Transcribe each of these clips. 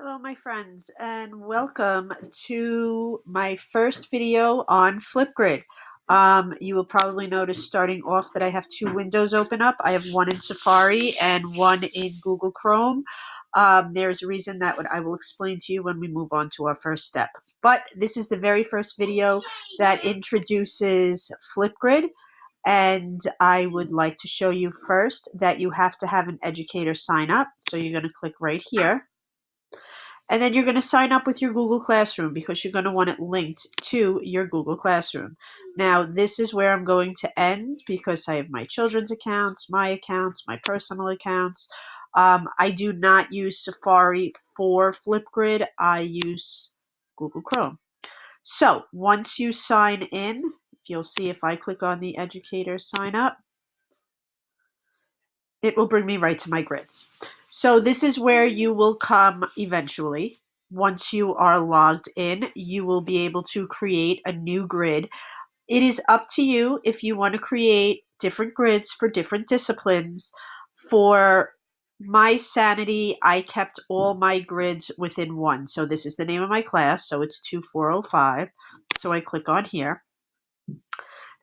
Hello, my friends, and welcome to my first video on Flipgrid. You will probably notice starting off that I have two windows open up. I have one in Safari and one in Google Chrome. There's a reason that I will explain to you when we move on to our first step. But this is the very first video that introduces Flipgrid. And I would like to show you first that you have to have an educator sign up. So you're going to click right here. And then you're going to sign up with your Google Classroom because you're going to want it linked to your Google Classroom. Now, this is where I'm going to end because I have my children's accounts, my personal accounts. I do not use Safari for Flipgrid. I use Google Chrome. So once you sign in, you'll see if I click on the educator sign up, it will bring me right to my grids. So this is where you will come eventually. Once you are logged in, you will be able to create a new grid. It is up to you if you want to create different grids for different disciplines. For my sanity, I kept all my grids within one. So this is the name of my class, so it's 2405. So I click on here.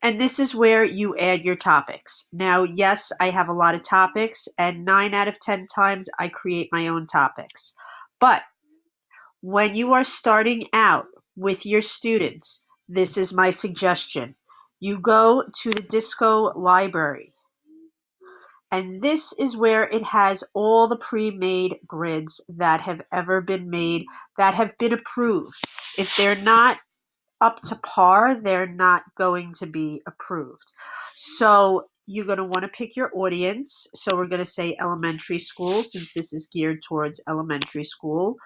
And this is where you add your topics. Now, yes, I have a lot of topics, and 9 out of 10 times I create my own topics. But when you are starting out with your students, this is my suggestion. You go to the Disco library. And this is where it has all the pre-made grids that have ever been made, that have been approved. If they're not up to par, they're not going to be approved. So you're going to want to pick your audience. So we're going to say elementary school, since this is geared towards elementary school.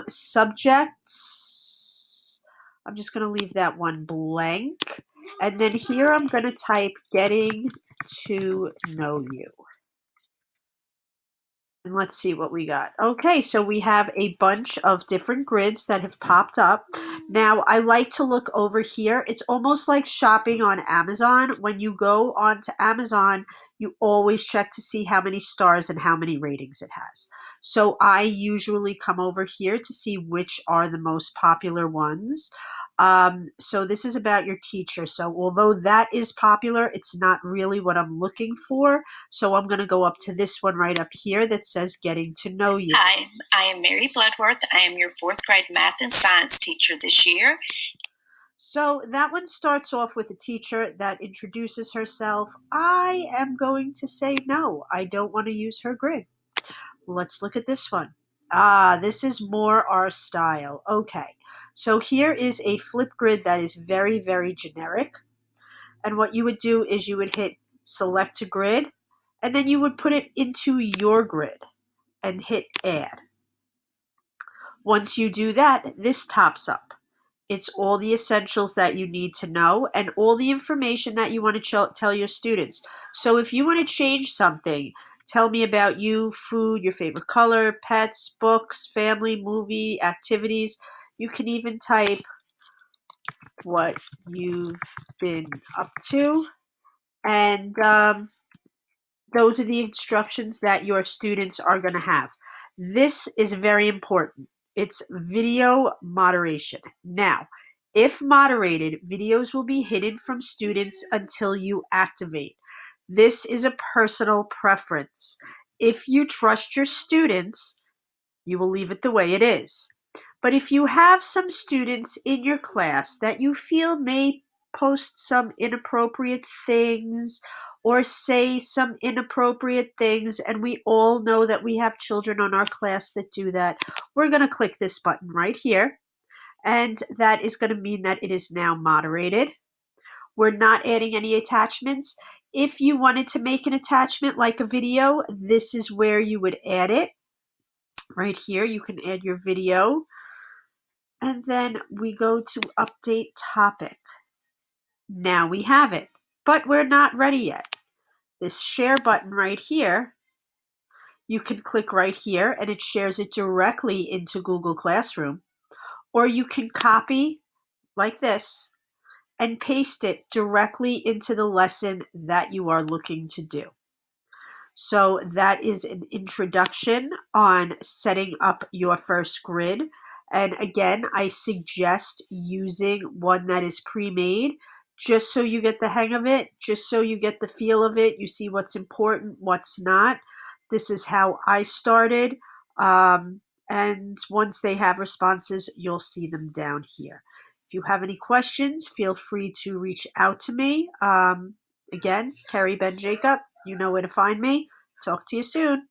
Subjects, I'm just going to leave that one blank. And then here I'm going to type getting to know you. And let's see what we got. Okay, so we have a bunch of different grids that have popped up. Now, I like to look over here. It's almost like shopping on Amazon. When you go onto Amazon, you always check to see how many stars and how many ratings it has. So I usually come over here to see which are the most popular ones. So this is about your teacher. So although that is popular, it's not really what I'm looking for. So I'm going to go up to this one right up here that says getting to know you. Hi, I am Mary Bloodworth. I am your fourth grade math and science teacher this year. So that one starts off with a teacher that introduces herself. I am going to say no, I don't want to use her grid. Let's look at this one. This is more our style. Okay, so here is a flip grid that is very, very generic. And what you would do is you would hit select a grid, and then you would put it into your grid and hit add. Once you do that, this tops up. It's all the essentials that you need to know and all the information that you want to tell your students. So if you want to change something, tell me about you, food, your favorite color, pets, books, family, movie, activities. You can even type what you've been up to. And those are the instructions that your students are going to have. This is very important. It's video moderation. Now, if moderated, videos will be hidden from students until you activate. This is a personal preference. If you trust your students, you will leave it the way it is. But if you have some students in your class that you feel may post some inappropriate things or say some inappropriate things, and we all know that we have children on our class that do that, we're going to click this button right here, and that is going to mean that it is now moderated. We're not adding any attachments. If you wanted to make an attachment like a video, this is where you would add it. Right here, you can add your video. And then we go to update topic. Now we have it, but we're not ready yet. This share button right here, you can click right here and it shares it directly into Google Classroom. Or you can copy like this and paste it directly into the lesson that you are looking to do. So that is an introduction on setting up your first grid. And again, I suggest using one that is pre-made just so you get the hang of it, just so you get the feel of it. You see what's important, what's not. This is how I started. And once they have responses, you'll see them down here. If you have any questions, feel free to reach out to me. Again, Carrie Ben Jacob, you know where to find me. Talk to you soon.